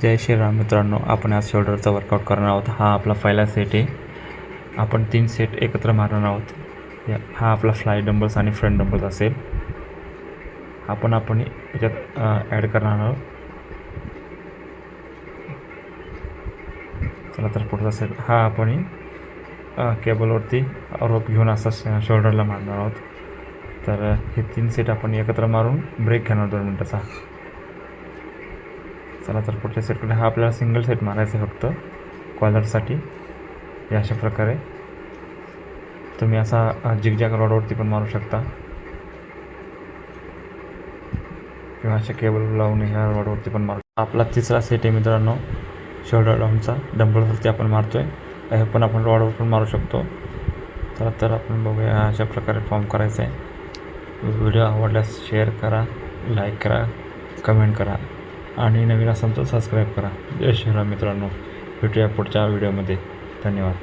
जय श्रीराम मित्रांनो, आपण आज शोल्डरचा वर्कआउट करणार आहोत। हा आपला पहिला सेट आहे। आपण 3 सेट एकत्र मारणार आहोत। हा आपला फ्लाय डंबल्स आणि फ्रंट डंबल्स असेल। आपण याच्यात ॲड करणार आहोत। चला तर पुढचा सेट हा आपण केबलवरती रोप घेऊन असा शोल्डरला मारणार आहोत। तर हे 3 सेट आपण एकत्र मारून ब्रेक घेणार 2 मिनिटाचा। चला तर पुढच्या सेटकडे हा आपल्याला सिंगल सेट मारायचा आहे फक्त कॉलरसाठी। या अशा प्रकारे तुम्ही असा जिगजॅग रॉडवरती पण मारू शकता किंवा अशा केबल लावून ह्या रॉडवरती पण मारू। आपला तिसरा सेट आहे मित्रांनो, शोल्डर डाऊनचा डंबलवरती आपण मारतोय। हे पण आपण रॉडवर पण मारू शकतो। चला तर आपण बघूया अशा प्रकारे फॉर्म करायचा आहे। व्हिडिओ आवडल्यास शेअर करा, लाईक करा, कमेंट करा आणि नवीन असाल तर सबस्क्राईब करा। जय श्रीराम मित्रांनो, भेटूया पुढच्या व्हिडिओमध्ये। धन्यवाद।